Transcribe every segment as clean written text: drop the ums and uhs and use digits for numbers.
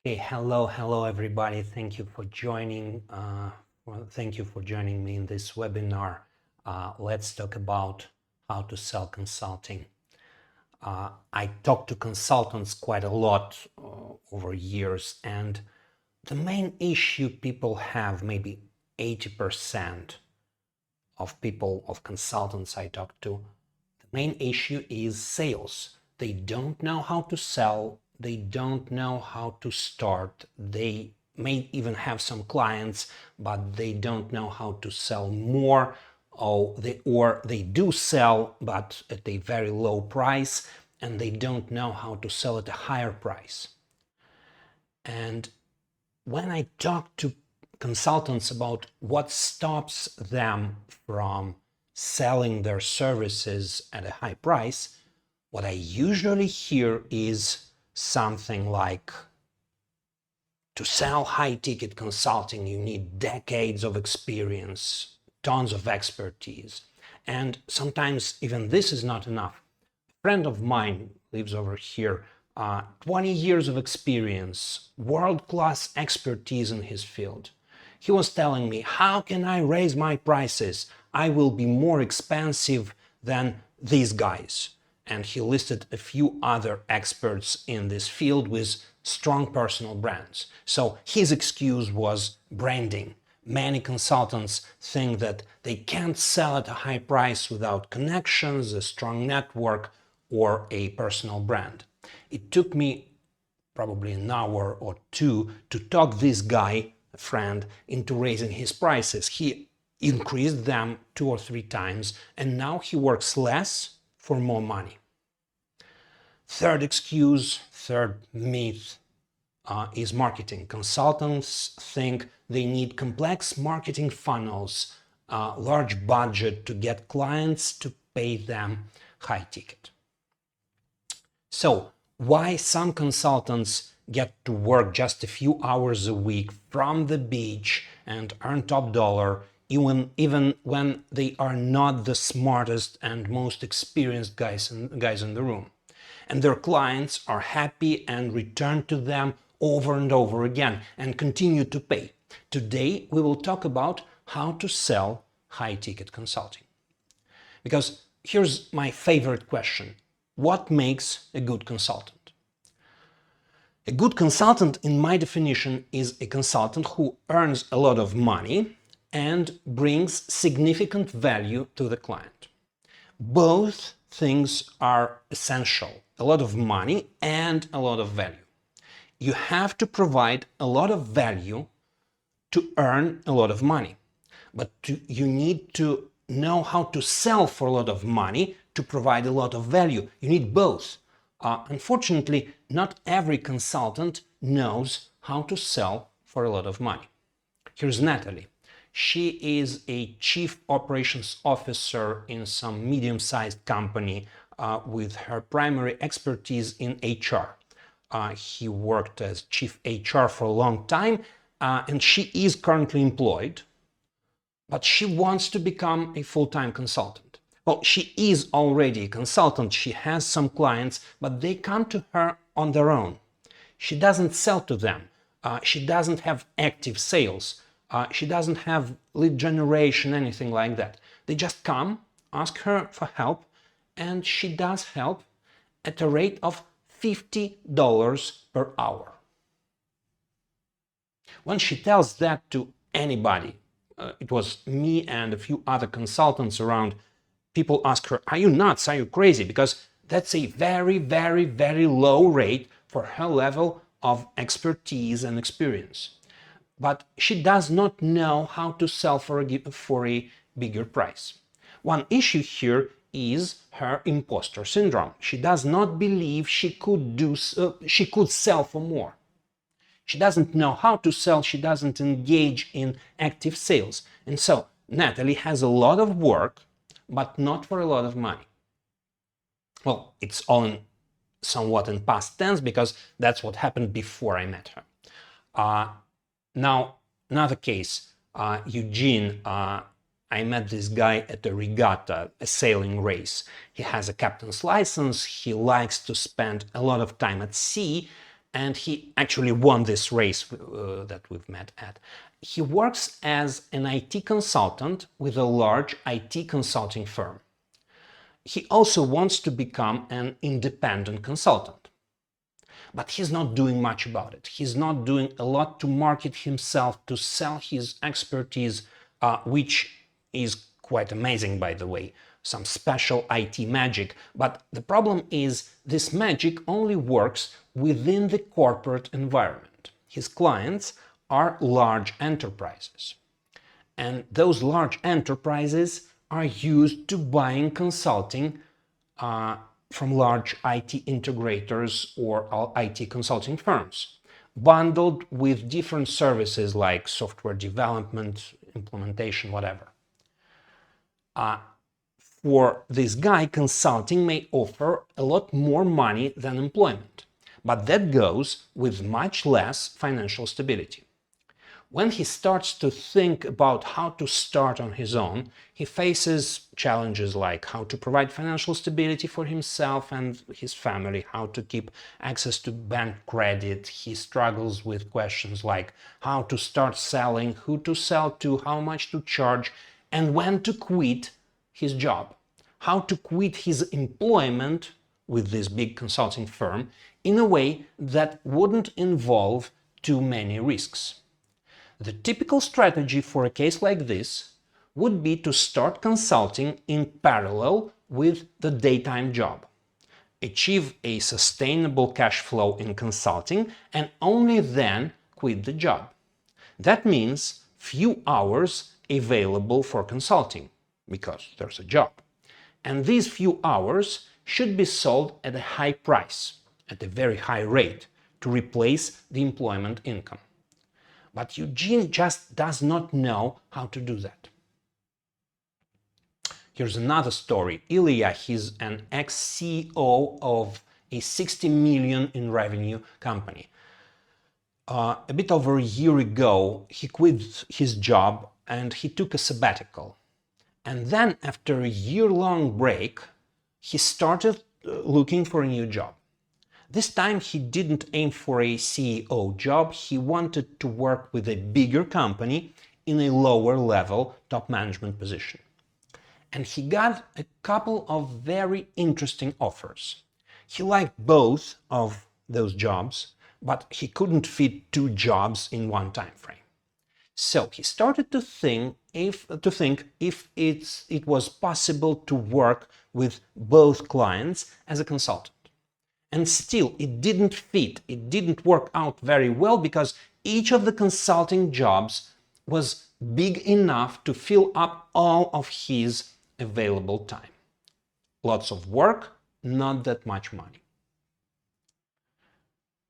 Hey, hello everybody. Thank you for joining. Thank you for joining me in this webinar. Let's talk about how to sell consulting. I talk to consultants quite a lot over years, and the main issue people have, maybe 80% of people, of consultants I talk to, the main issue is sales. They don't know how to sell. They don't know how to start. They may even have some clients, but they don't know how to sell more, or they do sell, but at a very low price, and they don't know how to sell at a higher price. And when I talk to consultants about what stops them from selling their services at a high price, what I usually hear is something like, to sell high-ticket consulting, you need decades of experience, tons of expertise. And sometimes even this is not enough. A friend of mine lives over here, 20 years of experience, world-class expertise in his field. He was telling me, how can I raise my prices? I will be more expensive than these guys. And he listed a few other experts in this field with strong personal brands. So his excuse was branding. Many consultants think that they can't sell at a high price without connections, a strong network, or a personal brand. It took me probably an hour or two to talk this guy, a friend, into raising his prices. He increased them 2 or 3 times, and now he works less for more money. Third excuse, third myth is marketing. Consultants think they need complex marketing funnels, large budget to get clients to pay them high ticket. So why some consultants get to work just a few hours a week from the beach and earn top dollar even when they are not the smartest and most experienced guys in the room, and their clients are happy and return to them over and over again and continue to pay. Today we will talk about how to sell high-ticket consulting. Because here's my favorite question: what makes a good consultant? A good consultant, in my definition, is a consultant who earns a lot of money and brings significant value to the client. Both things are essential: a lot of money and a lot of value. You have to provide a lot of value to earn a lot of money, but you need to know how to sell for a lot of money to provide a lot of value. You need both. Unfortunately, not every consultant knows how to sell for a lot of money. Here's Natalie. She is a chief operations officer in some medium-sized company with her primary expertise in HR. He worked as chief HR for a long time, and she is currently employed, but she wants to become a full-time consultant. Well, she is already a consultant. She has some clients, but they come to her on their own. She doesn't sell to them. She doesn't have active sales. She doesn't have lead generation, anything like that. They just come, ask her for help, and she does help at a rate of $50 per hour. When she tells that to anybody, it was me and a few other consultants around, people ask her, are you nuts? Are you crazy? Because that's a very, very, very low rate for her level of expertise and experience. But she does not know how to sell for a bigger price. One issue here is her imposter syndrome. She does not believe she could sell for more. She doesn't know how to sell. She doesn't engage in active sales. And so Natalie has a lot of work, but not for a lot of money. Well, it's all somewhat in past tense because that's what happened before I met her. Now, another case, Eugene. I met this guy at a regatta, a sailing race. He has a captain's license. He likes to spend a lot of time at sea, and he actually won this race that we've met at. He works as an IT consultant with a large IT consulting firm. He also wants to become an independent consultant. But he's not doing much about it. He's not doing a lot to market himself, to sell his expertise, which is quite amazing, by the way. Some special IT magic. But the problem is this magic only works within the corporate environment. His clients are large enterprises. And those large enterprises are used to buying consulting from large IT integrators or IT consulting firms, bundled with different services like software development, implementation, whatever. For this guy, consulting may offer a lot more money than employment, but that goes with much less financial stability. When he starts to think about how to start on his own, he faces challenges like how to provide financial stability for himself and his family, how to keep access to bank credit. He struggles with questions like how to start selling, who to sell to, how much to charge, and when to quit his job. How to quit his employment with this big consulting firm in a way that wouldn't involve too many risks. The typical strategy for a case like this would be to start consulting in parallel with the daytime job. Achieve a sustainable cash flow in consulting and only then quit the job. That means few hours available for consulting, because there's a job. And these few hours should be sold at a high price, at a very high rate, to replace the employment income. But Eugene just does not know how to do that. Here's another story. Ilya, he's an ex-CEO of a 60 million in revenue company. A bit over a year ago, he quit his job and he took a sabbatical. And then, after a year-long break, he started looking for a new job. This time he didn't aim for a CEO job, he wanted to work with a bigger company in a lower level top management position. And he got a couple of very interesting offers. He liked both of those jobs, but he couldn't fit two jobs in one time frame. So he started to think if it was possible to work with both clients as a consultant. And still, it didn't fit. It didn't work out very well because each of the consulting jobs was big enough to fill up all of his available time. Lots of work, not that much money.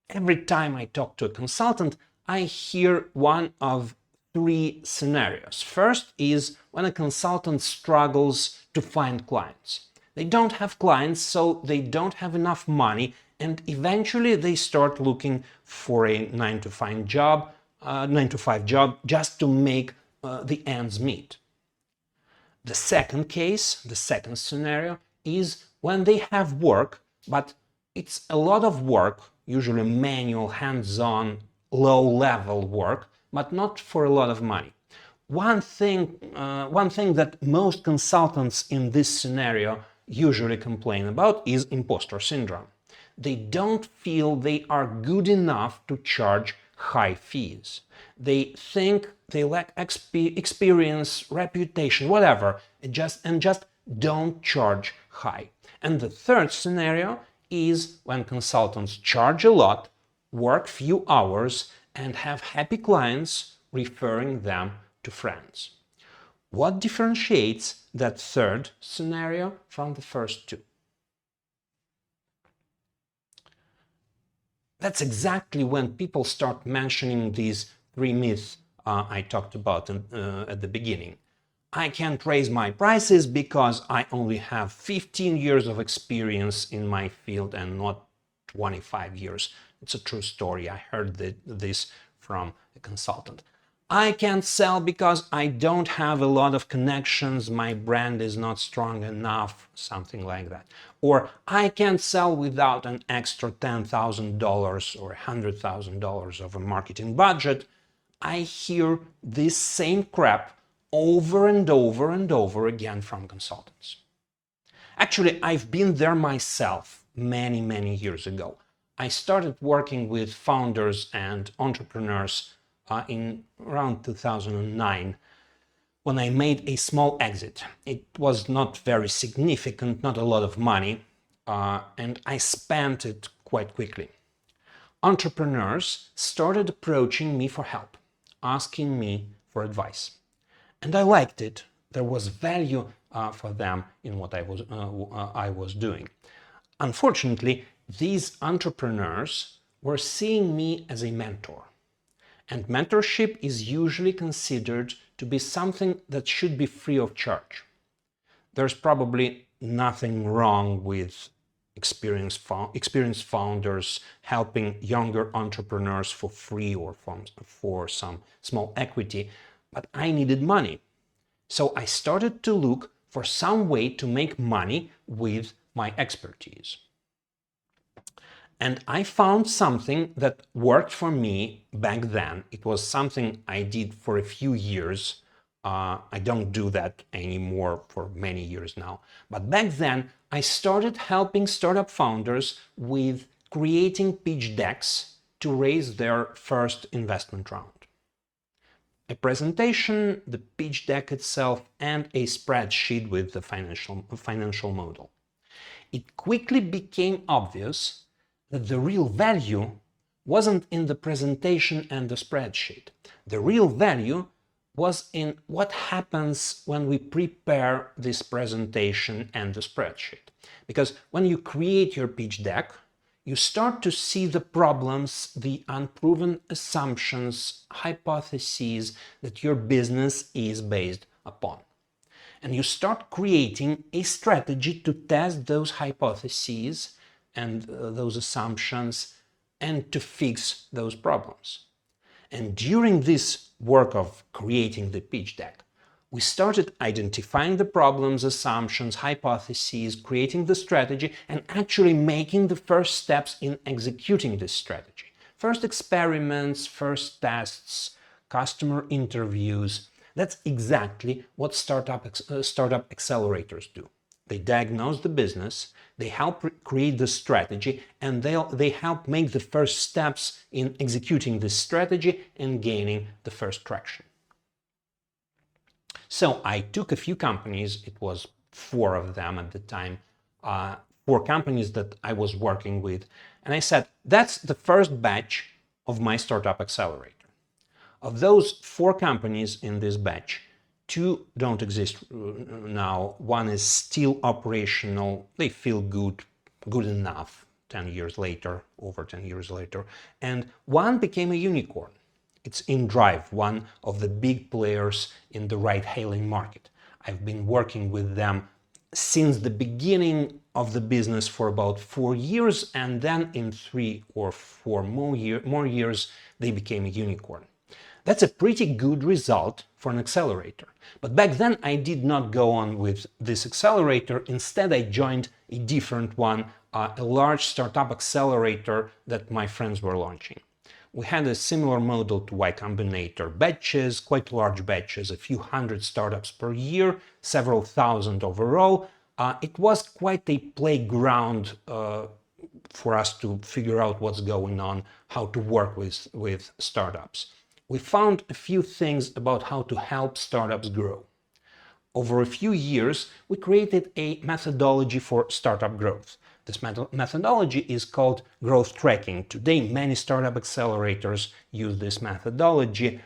Every time I talk to a consultant, I hear one of three scenarios. First is when a consultant struggles to find clients. They don't have clients, so they don't have enough money, and eventually they start looking for a 9-to-5 job just to make the ends meet. The second case, the second scenario, is when they have work, but it's a lot of work, usually manual, hands-on, low-level work, but not for a lot of money. One thing that most consultants in this scenario usually complain about is imposter syndrome. They don't feel they are good enough to charge high fees. They think they lack experience, reputation, whatever, and just don't charge high. And the third scenario is when consultants charge a lot, work few hours, and have happy clients referring them to friends. What differentiates that third scenario from the first two? That's exactly when people start mentioning these three myths I talked about at the beginning. I can't raise my prices because I only have 15 years of experience in my field and not 25 years. It's a true story. I heard this from a consultant. I can't sell because I don't have a lot of connections, my brand is not strong enough, something like that. Or I can't sell without an extra $10,000 or $100,000 of a marketing budget. I hear this same crap over and over and over again from consultants. Actually, I've been there myself many, many years ago. I started working with founders and entrepreneurs in around 2009 when I made a small exit. It was not very significant, not a lot of money, and I spent it quite quickly. Entrepreneurs started approaching me for help, asking me for advice. And I liked it. There was value for them in what I was doing. Unfortunately, these entrepreneurs were seeing me as a mentor. And mentorship is usually considered to be something that should be free of charge. There's probably nothing wrong with experienced founders helping younger entrepreneurs for free or for some small equity, but I needed money. So I started to look for some way to make money with my expertise. And I found something that worked for me back then. It was something I did for a few years. I don't do that anymore for many years now. But back then, I started helping startup founders with creating pitch decks to raise their first investment round. A presentation, the pitch deck itself, and a spreadsheet with the financial model. It quickly became obvious that the real value wasn't in the presentation and the spreadsheet. The real value was in what happens when we prepare this presentation and the spreadsheet. Because when you create your pitch deck, you start to see the problems, the unproven assumptions, hypotheses that your business is based upon. And you start creating a strategy to test those hypotheses and those assumptions and to fix those problems. And during this work of creating the pitch deck, we started identifying the problems, assumptions, hypotheses, creating the strategy, and actually making the first steps in executing this strategy. First experiments, first tests, customer interviews. That's exactly what startup accelerators do. They diagnose the business, they help create the strategy, and they help make the first steps in executing this strategy and gaining the first traction. So I took a few companies, it was 4 of them at the time, 4 companies that I was working with, and I said, that's the first batch of my startup accelerator. Of those 4 companies in this batch, 2 don't exist now. 1 is still operational. They feel good enough 10 years later, over 10 years later. And 1 became a unicorn. It's InDrive, one of the big players in the ride-hailing market. I've been working with them since the beginning of the business for about 4 years, and then in 3 or 4 more years, they became a unicorn. That's a pretty good result for an accelerator. But back then I did not go on with this accelerator. Instead, I joined a different one, a large startup accelerator that my friends were launching. We had a similar model to Y Combinator, batches, quite large batches, a few hundred startups per year, several thousand overall. It was quite a playground for us to figure out what's going on, how to work with startups. We found a few things about how to help startups grow. Over a few years, we created a methodology for startup growth. This methodology is called growth tracking. Today, many startup accelerators use this methodology.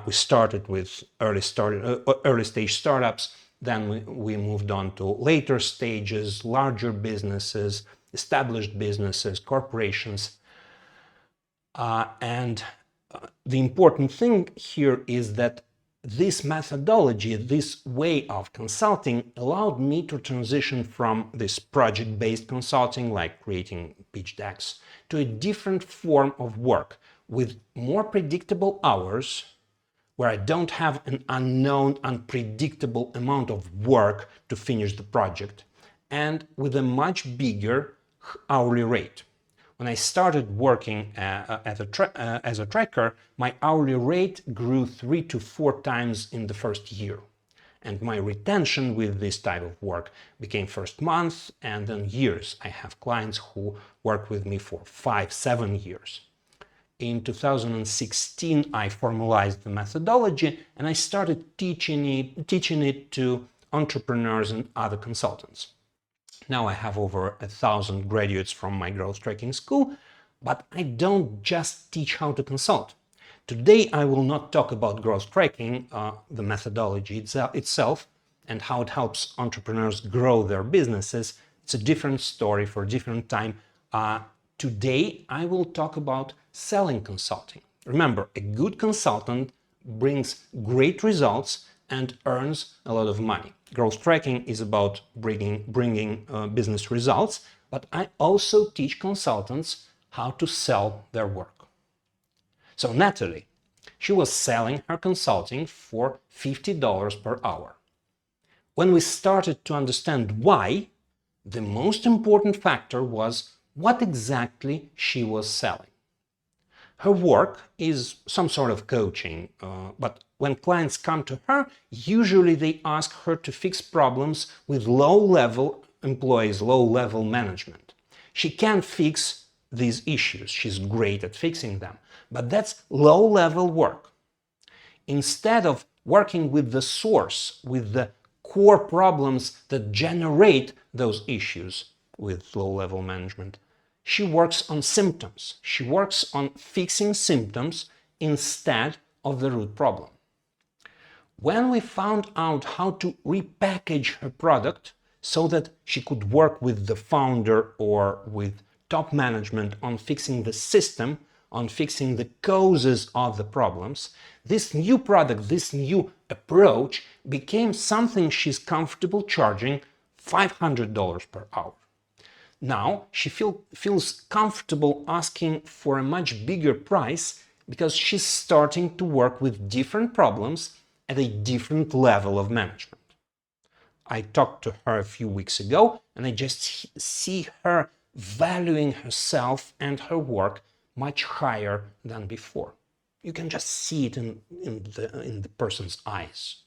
We started with early stage startups, then we moved on to later stages, larger businesses, established businesses, corporations, and the important thing here is that this methodology, this way of consulting, allowed me to transition from this project-based consulting, like creating pitch decks, to a different form of work with more predictable hours, where I don't have an unknown, unpredictable amount of work to finish the project, and with a much bigger hourly rate. When I started working as a tracker, my hourly rate grew 3 to 4 times in the first year. And my retention with this type of work became first month and then years. I have clients who work with me for 5, 7 years. In 2016, I formalized the methodology and I started teaching it to entrepreneurs and other consultants. Now I have over 1,000 graduates from my growth tracking school, but I don't just teach how to consult. Today, I will not talk about growth tracking, the methodology itself, and how it helps entrepreneurs grow their businesses. It's a different story for a different time. Today, I will talk about selling consulting. Remember, a good consultant brings great results and earns a lot of money. Growth tracking is about bringing business results, but I also teach consultants how to sell their work. So Natalie, she was selling her consulting for $50 per hour. When we started to understand why, the most important factor was what exactly she was selling. Her work is some sort of coaching, but when clients come to her, usually they ask her to fix problems with low-level employees, low-level management. She can fix these issues. She's great at fixing them, but that's low-level work. Instead of working with the source, with the core problems that generate those issues with low-level management, she works on symptoms. She works on fixing symptoms instead of the root problem. When we found out how to repackage her product so that she could work with the founder or with top management on fixing the system, on fixing the causes of the problems, this new product, this new approach became something she's comfortable charging $500 per hour. Now she feels comfortable asking for a much bigger price because she's starting to work with different problems at a different level of management. I talked to her a few weeks ago and I just see her valuing herself and her work much higher than before. You can just see it in the person's eyes.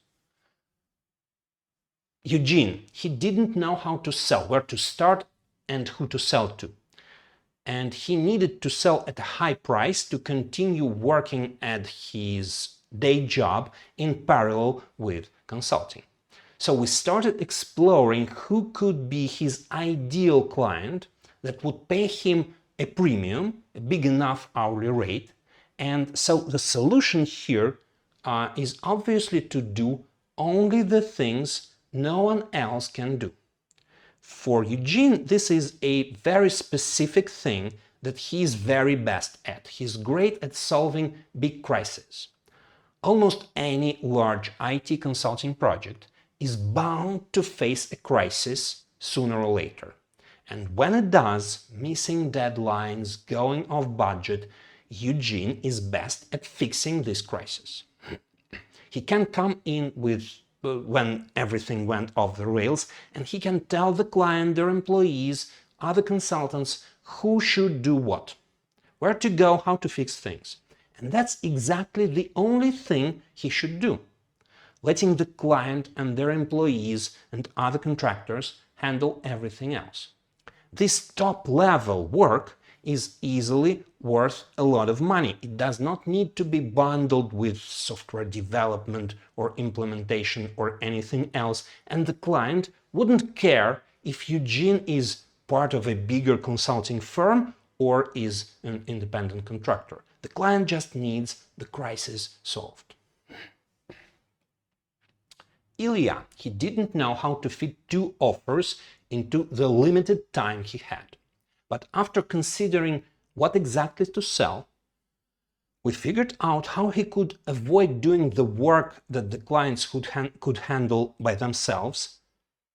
Eugene, he didn't know how to sell, where to start and who to sell to. And he needed to sell at a high price to continue working at his day job in parallel with consulting. So we started exploring who could be his ideal client that would pay him a premium, a big enough hourly rate. And so the solution here is obviously to do only the things no one else can do. For Eugene, this is a very specific thing that he's very best at. He's great at solving big crises. Almost any large IT consulting project is bound to face a crisis sooner or later. And when it does, missing deadlines, going off budget, Eugene is best at fixing this crisis. He can come in with when everything went off the rails, and he can tell the client, their employees, other consultants who should do what, where to go, how to fix things. And that's exactly the only thing he should do, letting the client and their employees and other contractors handle everything else. This top-level work is easily worth a lot of money. It does not need to be bundled with software development or implementation or anything else, and the client wouldn't care if Eugene is part of a bigger consulting firm or is an independent contractor. The client just needs the crisis solved. Ilya, he didn't know how to fit 2 offers into the limited time he had. But after considering what exactly to sell, we figured out how he could avoid doing the work that the clients could handle by themselves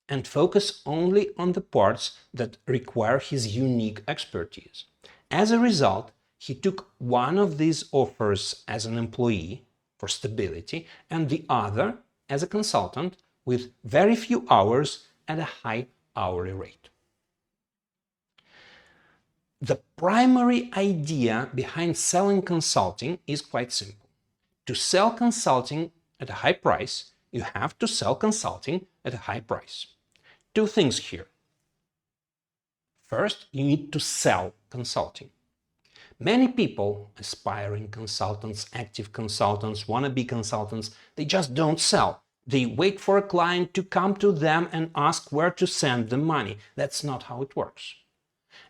and focus only on the parts that require his unique expertise. As a result, he took one of these offers as an employee, for stability, and the other as a consultant with very few hours at a high hourly rate. The primary idea behind selling consulting is quite simple. To sell consulting at a high price, you have to sell consulting at a high price. Two things here. First, you need to sell consulting. Many people, aspiring consultants, active consultants, wannabe consultants, they just don't sell. They wait for a client to come to them and ask where to send the money. That's not how it works.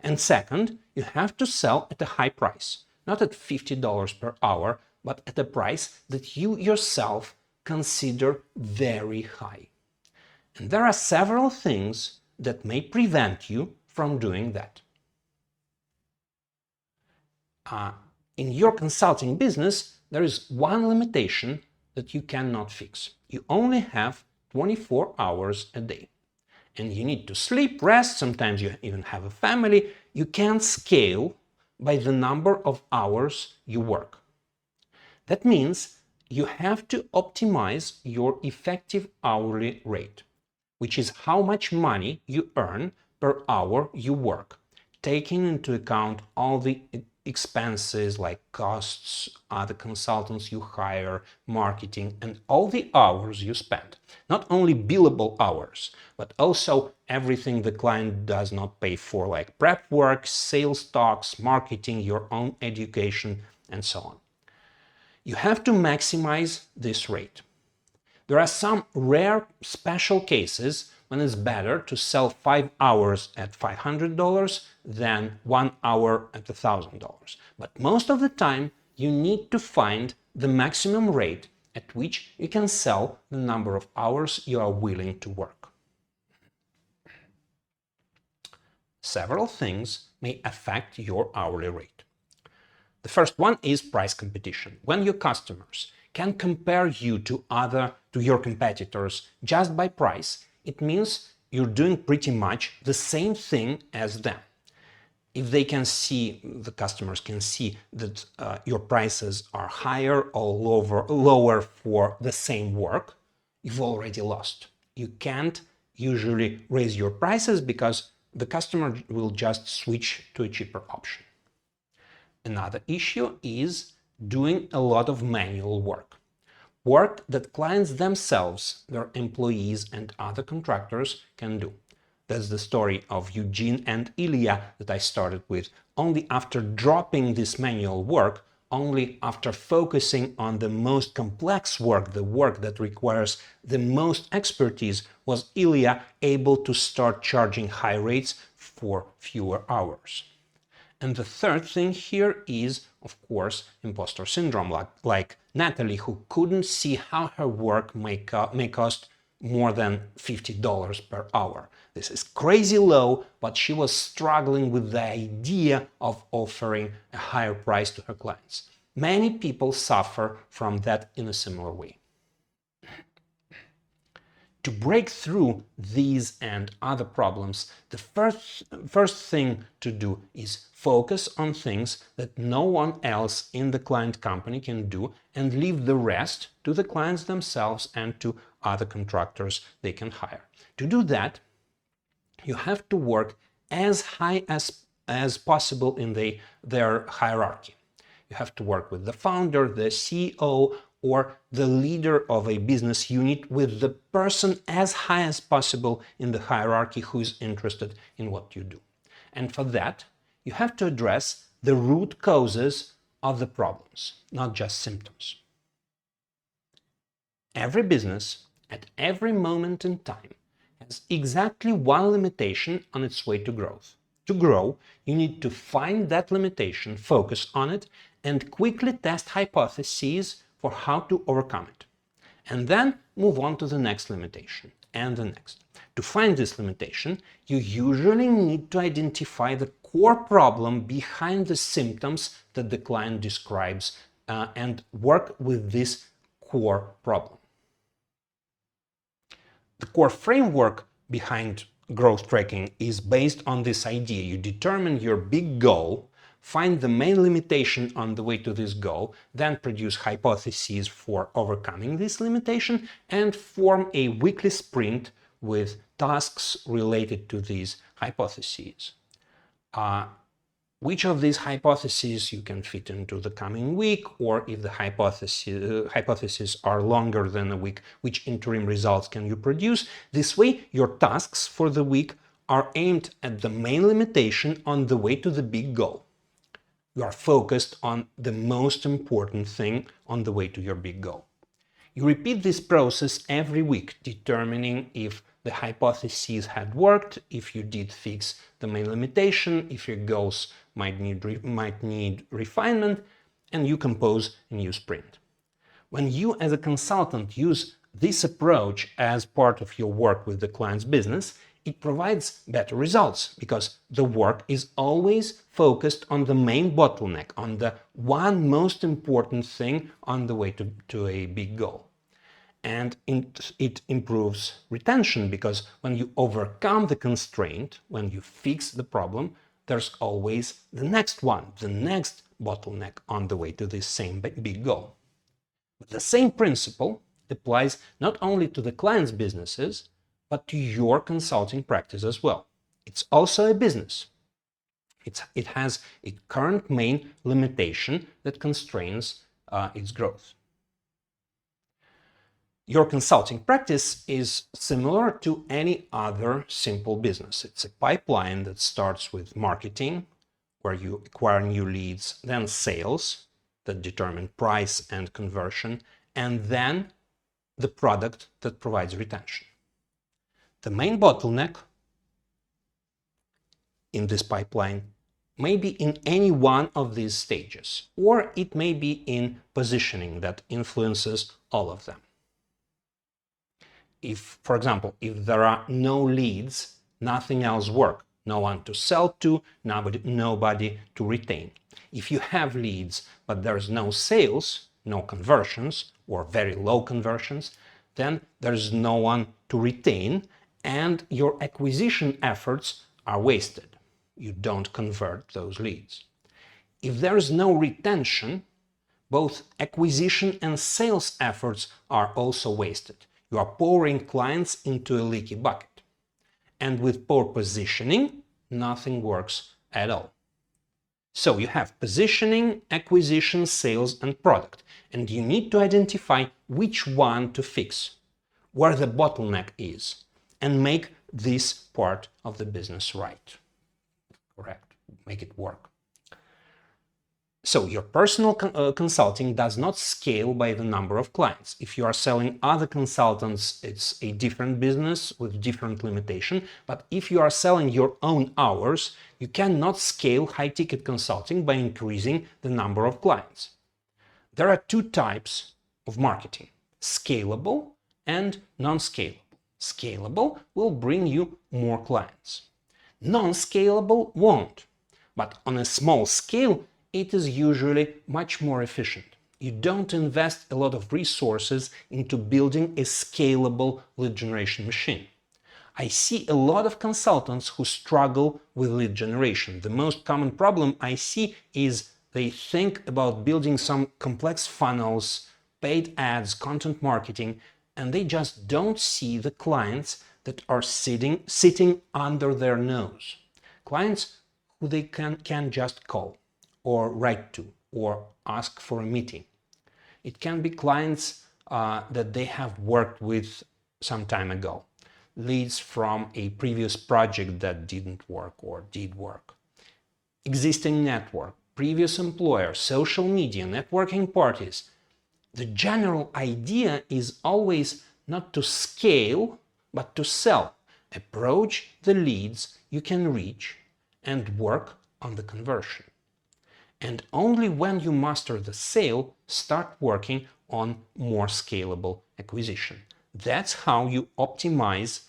And second, you have to sell at a high price, not at $50 per hour, but at a price that you yourself consider very high. And there are several things that may prevent you from doing that. In your consulting business, there is one limitation that you cannot fix. You only have 24 hours a day. And you need to sleep, rest, sometimes you even have a family. You can't scale by the number of hours you work. That means you have to optimize your effective hourly rate, which is how much money you earn per hour you work, taking into account all the expenses like costs, other consultants you hire, marketing, and all the hours you spend. Not only billable hours, but also everything the client does not pay for, like prep work, sales talks, marketing, your own education, and so on. You have to maximize this rate. There are some rare special cases when it's better to sell 5 hours at $500 than 1 hour at $1,000. But most of the time, you need to find the maximum rate at which you can sell the number of hours you are willing to work. Several things may affect your hourly rate. The first one is price competition. When your customers can compare you to your competitors just by price, it means you're doing pretty much the same thing as them. If they can see, the customers can see that your prices are higher or lower for the same work, you've already lost. You can't usually raise your prices because the customer will just switch to a cheaper option. Another issue is doing a lot of manual work. Work that clients themselves, their employees and other contractors can do. That's the story of Eugene and Ilya that I started with. Only after dropping this manual work, only after focusing on the most complex work, the work that requires the most expertise, was Ilya able to start charging high rates for fewer hours. And the third thing here is, of course, imposter syndrome, like Natalie, who couldn't see how her work may cost more than $50 per hour. This is crazy low, but she was struggling with the idea of offering a higher price to her clients. Many people suffer from that in a similar way. To break through these and other problems, the first thing to do is focus on things that no one else in the client company can do and leave the rest to the clients themselves and to other contractors they can hire. To do that, you have to work as high as possible in their hierarchy. You have to work with the founder, the CEO, or the leader of a business unit, with the person as high as possible in the hierarchy who is interested in what you do. And for that, you have to address the root causes of the problems, not just symptoms. Every business, at every moment in time, has exactly one limitation on its way to growth. To grow, you need to find that limitation, focus on it, and quickly test hypotheses for how to overcome it. And then move on to the next limitation and the next. To find this limitation, you usually need to identify the core problem behind the symptoms that the client describes and work with this core problem. The core framework behind growth tracking is based on this idea. You determine your big goal, find the main limitation on the way to this goal, then produce hypotheses for overcoming this limitation, and form a weekly sprint with tasks related to these hypotheses. Which of these hypotheses you can fit into the coming week, or if the hypotheses are longer than a week, which interim results can you produce? This way, your tasks for the week are aimed at the main limitation on the way to the big goal. You are focused on the most important thing on the way to your big goal. You repeat this process every week, determining if the hypotheses had worked, if you did fix the main limitation, if your goals might need refinement, and you compose a new sprint. When you as a consultant use this approach as part of your work with the client's business, it provides better results because the work is always focused on the main bottleneck, on the one most important thing on the way to a big goal. And it improves retention because when you overcome the constraint, when you fix the problem, there's always the next one, the next bottleneck on the way to this same big goal. But the same principle applies not only to the client's businesses, but to your consulting practice as well. It's also a business. It has a current main limitation that constrains its growth. Your consulting practice is similar to any other simple business. It's a pipeline that starts with marketing, where you acquire new leads, then sales that determine price and conversion, and then the product that provides retention. The main bottleneck in this pipeline may be in any one of these stages, or it may be in positioning that influences all of them. If, for example, if there are no leads, nothing else works. No one to sell to, nobody to retain. If you have leads, but there's no sales, no conversions, or very low conversions, then there's no one to retain, and your acquisition efforts are wasted. You don't convert those leads. If there is no retention, both acquisition and sales efforts are also wasted. You are pouring clients into a leaky bucket. And with poor positioning, nothing works at all. So you have positioning, acquisition, sales, and product. And you need to identify which one to fix, where the bottleneck is, and make this part of the business right. Correct. Make it work. So your personal consulting does not scale by the number of clients. If you are selling other consultants, it's a different business with different limitation. But if you are selling your own hours, you cannot scale high-ticket consulting by increasing the number of clients. There are two types of marketing: scalable and non-scalable. Scalable will bring you more clients. Non-scalable won't. But on a small scale, it is usually much more efficient. You don't invest a lot of resources into building a scalable lead generation machine. I see a lot of consultants who struggle with lead generation. The most common problem I see is they think about building some complex funnels, paid ads, content marketing, and they just don't see the clients that are sitting under their nose. Clients who they can just call, or write to, or ask for a meeting. It can be clients that they have worked with some time ago, leads from a previous project that didn't work or did work, existing network, previous employer, social media, networking parties. The general idea is always not to scale, but to sell. Approach the leads you can reach and work on the conversion. And only when you master the sale, start working on more scalable acquisition. That's how you optimize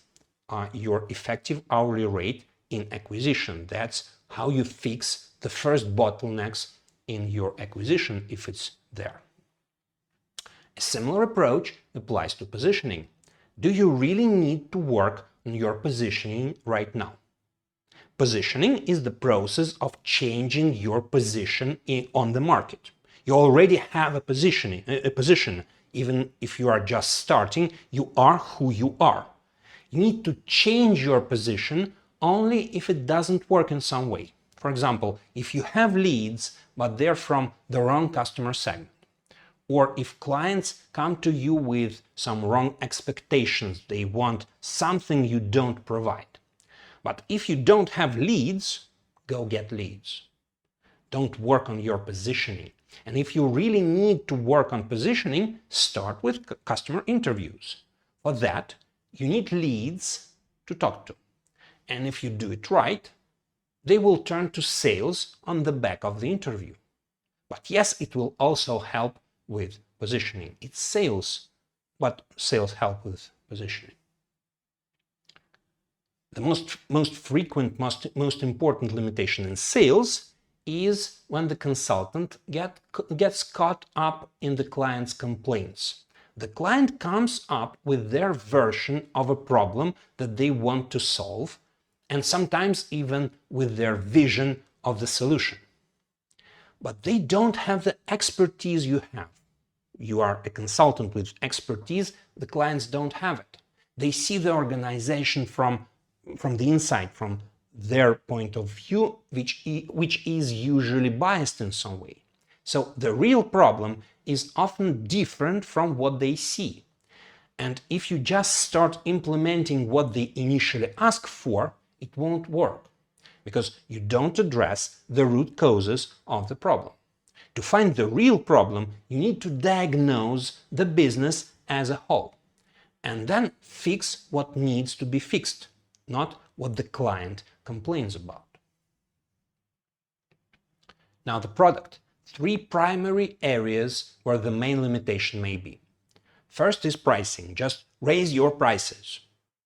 your effective hourly rate in acquisition. That's how you fix the first bottlenecks in your acquisition if it's there. A similar approach applies to positioning. Do you really need to work on your positioning right now? Positioning is the process of changing your position on the market. You already have a position. Even if you are just starting, you are who you are. You need to change your position only if it doesn't work in some way. For example, if you have leads, but they're from the wrong customer segment, or if clients come to you with some wrong expectations, they want something you don't provide. But if you don't have leads, go get leads. Don't work on your positioning. And if you really need to work on positioning, start with customer interviews. For that, you need leads to talk to. And if you do it right, they will turn to sales on the back of the interview. But yes, it will also help with positioning. It's sales, but sales help with positioning. The most frequent, most important limitation in sales is when the consultant gets caught up in the client's complaints. The client comes up with their version of a problem that they want to solve, and sometimes even with their vision of the solution. But they don't have the expertise you have. You are a consultant with expertise, the clients don't have it. They see the organization from the inside, from their point of view, which is usually biased in some way. So the real problem is often different from what they see. And if you just start implementing what they initially ask for, it won't work, because you don't address the root causes of the problem. To find the real problem, you need to diagnose the business as a whole, and then fix what needs to be fixed, not what the client complains about. Now the product. 3 primary areas where the main limitation may be. First is pricing. Just raise your prices.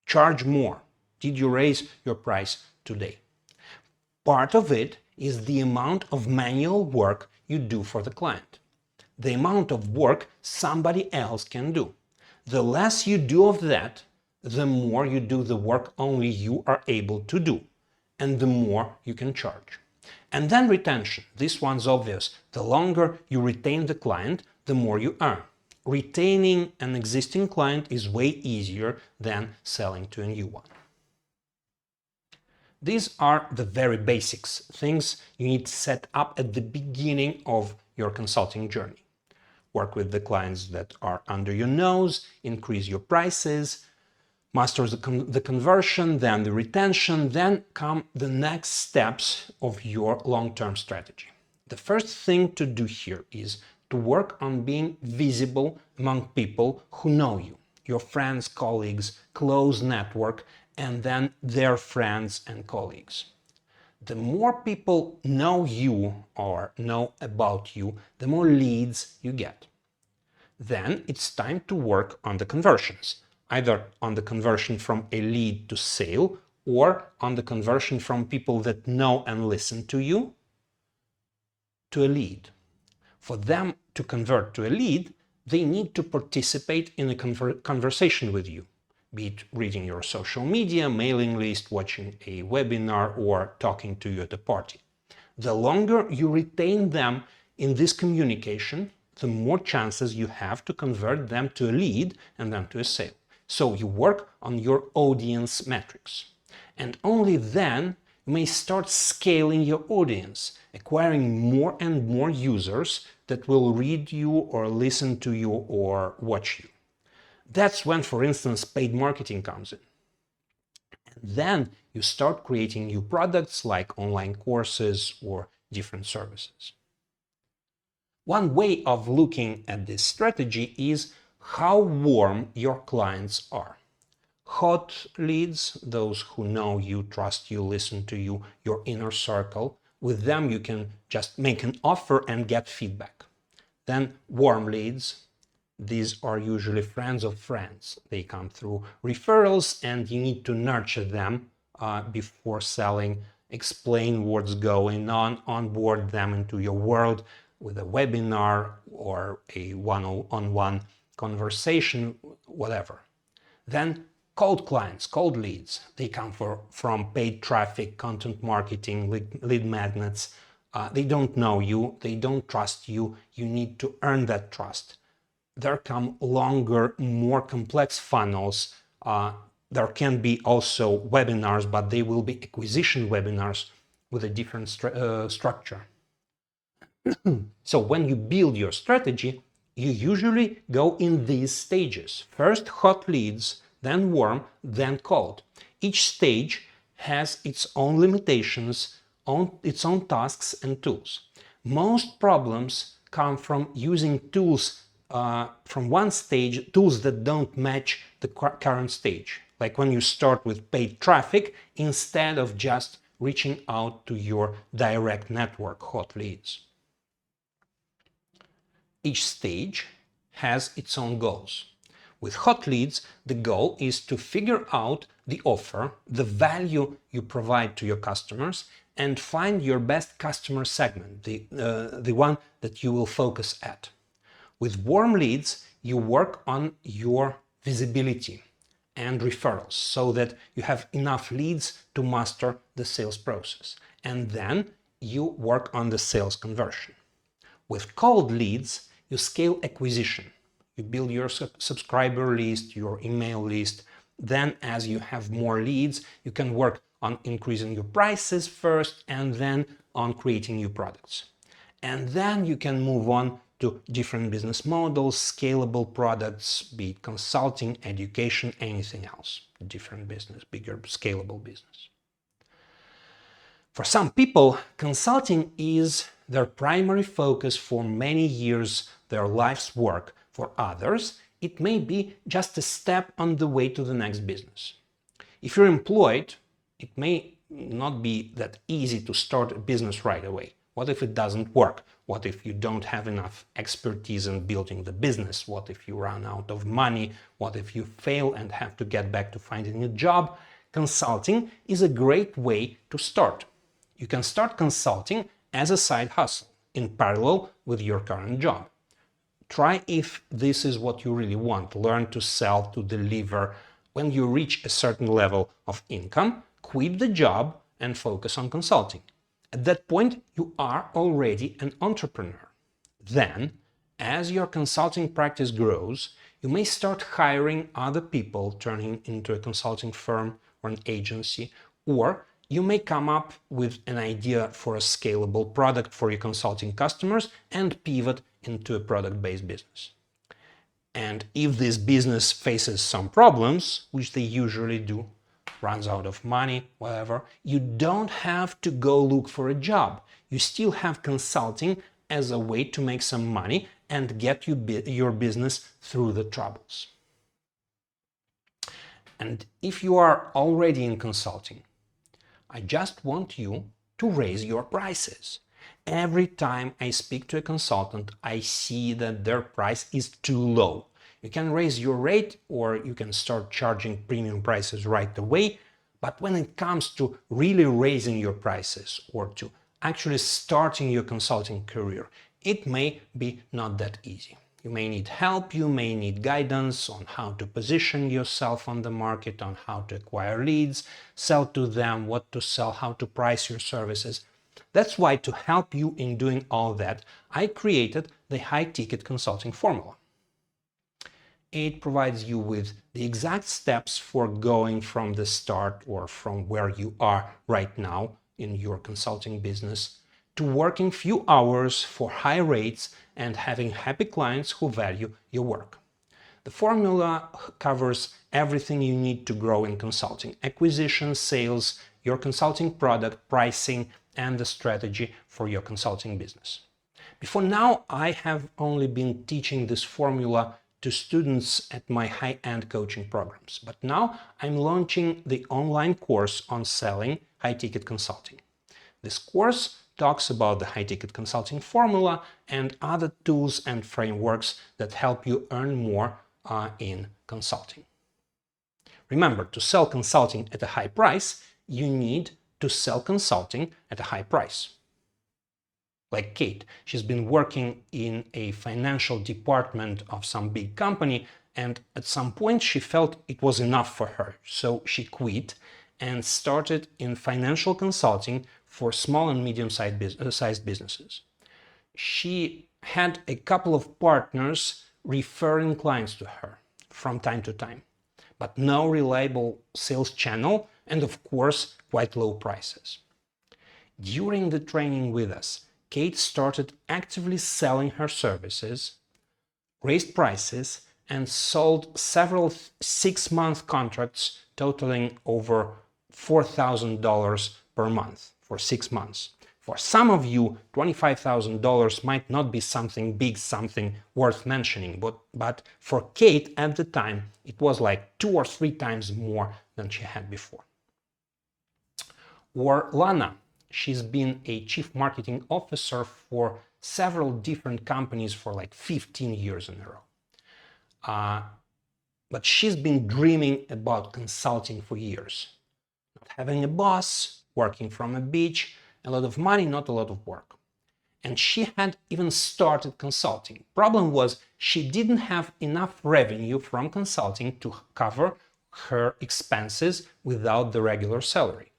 Charge more. Did you raise your price today? Part of it is the amount of manual work you do for the client. The amount of work somebody else can do. The less you do of that, the more you do the work only you are able to do, and the more you can charge. And then retention. This one's obvious. The longer you retain the client, the more you earn. Retaining an existing client is way easier than selling to a new one. These are the very basics, things you need to set up at the beginning of your consulting journey. Work with the clients that are under your nose, increase your prices, master the conversion, then the retention, then come the next steps of your long-term strategy. The first thing to do here is to work on being visible among people who know you, your friends, colleagues, close network, and then their friends and colleagues. The more people know you or know about you, the more leads you get. Then it's time to work on the conversions, either on the conversion from a lead to sale or on the conversion from people that know and listen to you to a lead. For them to convert to a lead, they need to participate in a conversation with you, be it reading your social media, mailing list, watching a webinar, or talking to you at a party. The longer you retain them in this communication, the more chances you have to convert them to a lead and then to a sale. So you work on your audience metrics. And only then you may start scaling your audience, acquiring more and more users that will read you or listen to you or watch you. That's when, for instance, paid marketing comes in. And then you start creating new products like online courses or different services. One way of looking at this strategy is how warm your clients are. Hot leads, those who know you, trust you, listen to you, your inner circle. With them you can just make an offer and get feedback. Then warm leads. These are usually friends of friends. They come through referrals and you need to nurture them before selling, explain what's going on, onboard them into your world with a webinar or a one-on-one conversation, whatever. Then Cold clients, cold leads, they come from paid traffic, content marketing, lead magnets. They don't know you, they don't trust you. You need to earn that trust. There come longer, more complex funnels. There can be also webinars, but they will be acquisition webinars with a different structure. So when you build your strategy, you usually go in these stages. First hot leads, then warm, then cold. Each stage has its own limitations, its own tasks and tools. Most problems come from using tools from one stage, tools that don't match the current stage. Like when you start with paid traffic instead of just reaching out to your direct network hot leads. Each stage has its own goals. With hot leads, the goal is to figure out the offer, the value you provide to your customers, and find your best customer segment, the one that you will focus at. With warm leads, you work on your visibility and referrals so that you have enough leads to master the sales process. And then you work on the sales conversion. With cold leads, you scale acquisition. You build your subscriber list, your email list. Then as you have more leads, you can work on increasing your prices first and then on creating new products. And then you can move on to different business models, scalable products, be it consulting, education, anything else. Different business, bigger, scalable business. For some people, consulting is their primary focus for many years, their life's work. For others, it may be just a step on the way to the next business. If you're employed, it may not be that easy to start a business right away. What if it doesn't work? What if you don't have enough expertise in building the business? What if you run out of money? What if you fail and have to get back to finding a job? Consulting is a great way to start. You can start consulting as a side hustle in parallel with your current job. Try if this is what you really want. Learn to sell, to deliver. When you reach a certain level of income, quit the job and focus on consulting. At that point, you are already an entrepreneur. Then, as your consulting practice grows, you may start hiring other people, turning into a consulting firm or an agency, or you may come up with an idea for a scalable product for your consulting customers and pivot into a product-based business. And if this business faces some problems, which they usually do, runs out of money, whatever, you don't have to go look for a job. You still have consulting as a way to make some money and get your business through the troubles. And if you are already in consulting, I just want you to raise your prices. Every time I speak to a consultant, I see that their price is too low. You can raise your rate or you can start charging premium prices right away. But when it comes to really raising your prices or to actually starting your consulting career, it may be not that easy. You may need help, you may need guidance on how to position yourself on the market, on how to acquire leads, sell to them, what to sell, how to price your services. That's why, to help you in doing all that, I created the high-ticket consulting formula. It provides you with the exact steps for going from the start or from where you are right now in your consulting business to working few hours for high rates and having happy clients who value your work. The formula covers everything you need to grow in consulting: acquisition, sales, your consulting product, pricing, and the strategy for your consulting business. Before now, I have only been teaching this formula to students at my high-end coaching programs, but now I'm launching the online course on selling high-ticket consulting. This course talks about the high-ticket consulting formula and other tools and frameworks that help you earn more in consulting. Remember, to sell consulting at a high price, you need to sell consulting at a high price. Like Kate, she's been working in a financial department of some big company And at some point she felt it was enough for her. So she quit and started in financial consulting for small and medium-sized businesses. She had a couple of partners referring clients to her from time to time, but no reliable sales channel and of course quite low prices. During the training with us, Kate started actively selling her services, raised prices, and sold several 6-month contracts totaling over $4,000 per month for 6 months. For some of you, $25,000 might not be something big, something worth mentioning, but for Kate at the time, it was like 2 or 3 times more than she had before. Or Lana, she's been a chief marketing officer for several different companies for like 15 years in a row. But she's been dreaming about consulting for years. Not having a boss, working from a beach, a lot of money, not a lot of work. And she had even started consulting. Problem was she didn't have enough revenue from consulting to cover her expenses without the regular salary.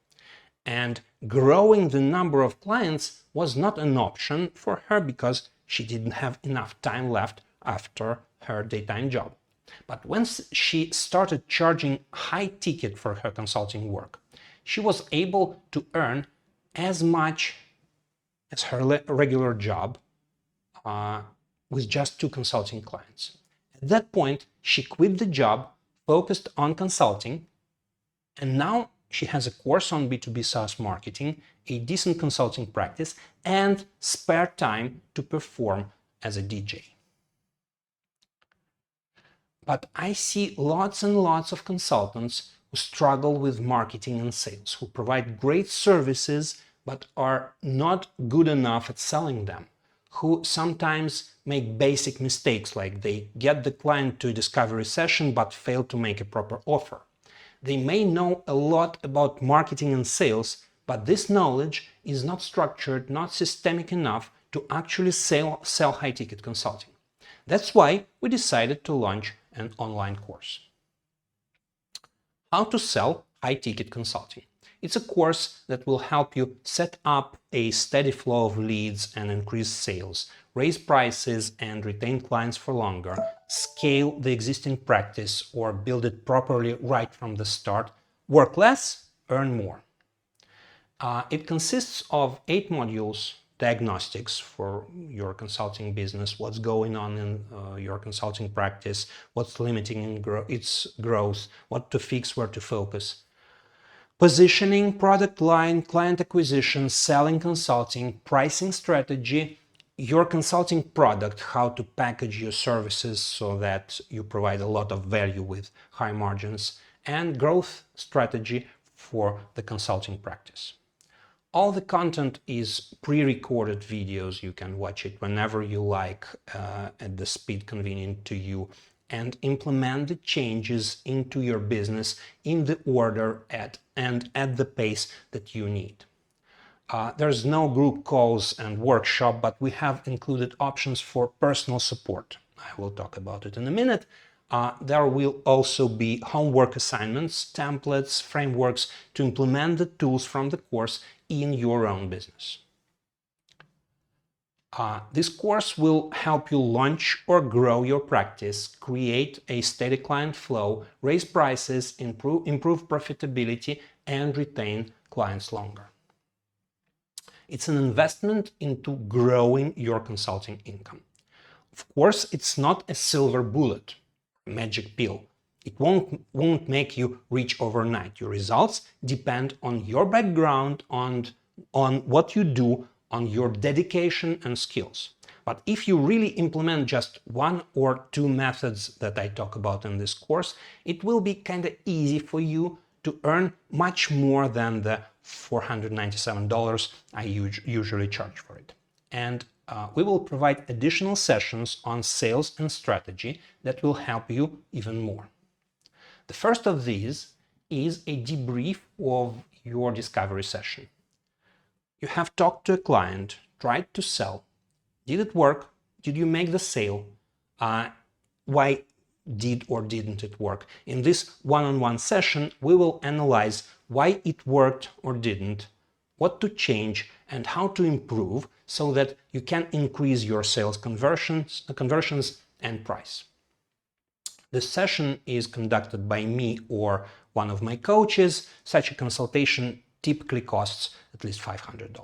And growing the number of clients was not an option for her because she didn't have enough time left after her daytime job. But once she started charging high ticket for her consulting work, she was able to earn as much as her regular job with just 2 consulting clients. At that point, she quit the job, focused on consulting, and now she has a course on B2B SaaS marketing, a decent consulting practice, and spare time to perform as a DJ. But I see lots and lots of consultants who struggle with marketing and sales, who provide great services but are not good enough at selling them, who sometimes make basic mistakes like they get the client to a discovery session but fail to make a proper offer. They may know a lot about marketing and sales, but this knowledge is not structured, not systemic enough to actually sell high-ticket consulting. That's why we decided to launch an online course. How to sell high-ticket consulting. It's a course that will help you set up a steady flow of leads and increase sales, raise prices and retain clients for longer, scale the existing practice or build it properly right from the start, work less, earn more. It consists of 8 modules: diagnostics for your consulting business, what's going on in your consulting practice, what's limiting its growth, what to fix, where to focus. Positioning, product line, client acquisition, selling consulting, pricing strategy, your consulting product, how to package your services so that you provide a lot of value with high margins, and growth strategy for the consulting practice. All the content is pre-recorded videos. You can watch it whenever you like at the speed convenient to you and implement the changes into your business in the order and at the pace that you need. There's no group calls and workshop, but we have included options for personal support. I will talk about it in a minute. There will also be homework assignments, templates, frameworks to implement the tools from the course in your own business. This course will help you launch or grow your practice, create a steady client flow, raise prices, improve profitability, and retain clients longer. It's an investment into growing your consulting income. Of course, it's not a silver bullet, magic pill. It won't make you rich overnight. Your results depend on your background, on what you do, on your dedication and skills. But if you really implement just 1 or 2 methods that I talk about in this course, it will be kind of easy for you to earn much more than the $497 I usually charge for it. And we will provide additional sessions on sales and strategy that will help you even more. The first of these is a debrief of your discovery session. You have talked to a client, tried to sell. Did it work? Did you make the sale? Why did or didn't it work. In this one-on-one session, we will analyze why it worked or didn't, what to change, and how to improve so that you can increase your sales conversions and price. The session is conducted by me or one of my coaches. Such a consultation typically costs at least $500.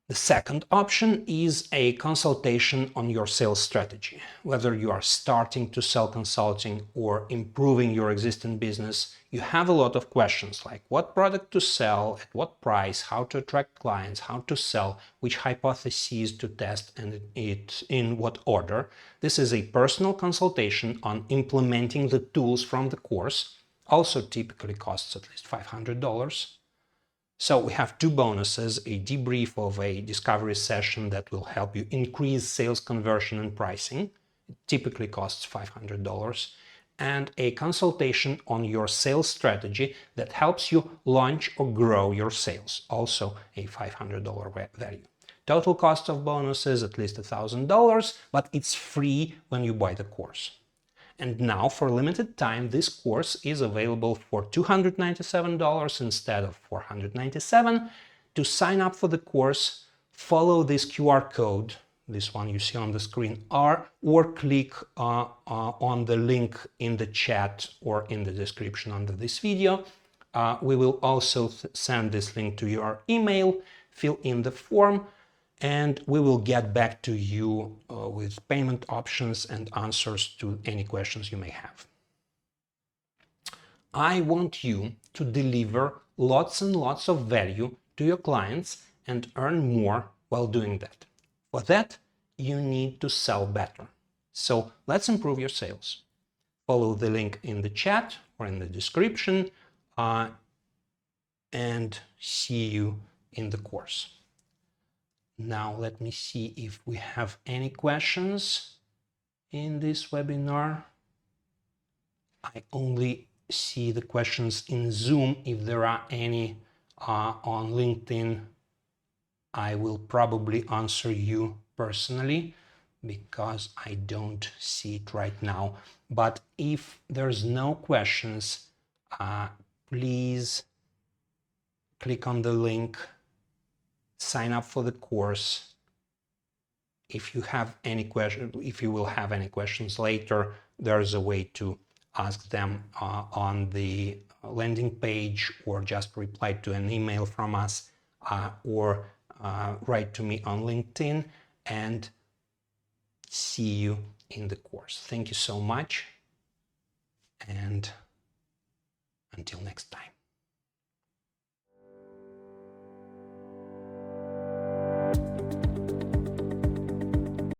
The second option is a consultation on your sales strategy. Whether you are starting to sell consulting or improving your existing business, you have a lot of questions like what product to sell, at what price, how to attract clients, how to sell, which hypotheses to test, and it in what order. This is a personal consultation on implementing the tools from the course. Also typically costs at least $500. So we have two bonuses, a debrief of a discovery session that will help you increase sales conversion and pricing. It typically costs $500. And a consultation on your sales strategy that helps you launch or grow your sales. Also a $500 value. Total cost of bonuses at least $1,000, but it's free when you buy the course. And now, for a limited time, this course is available for $297 instead of $497. To sign up for the course, follow this QR code, this one you see on the screen, or click on the link in the chat or in the description under this video. We will also send this link to your email, fill in the form, and we will get back to you with payment options and answers to any questions you may have. I want you to deliver lots and lots of value to your clients and earn more while doing that. For that, you need to sell better. So let's improve your sales. Follow the link in the chat or in the description and see you in the course. Now let me see if we have any questions in this webinar. I only see the questions in Zoom. If there are any on LinkedIn, I will probably answer you personally because I don't see it right now. But if there's no questions, please click on the link, sign up for the course. If you have any question, if you will have any questions later, there's a way to ask them on the landing page, or just reply to an email from us, or write to me on LinkedIn, and see you in the course. Thank you so much, and until next time.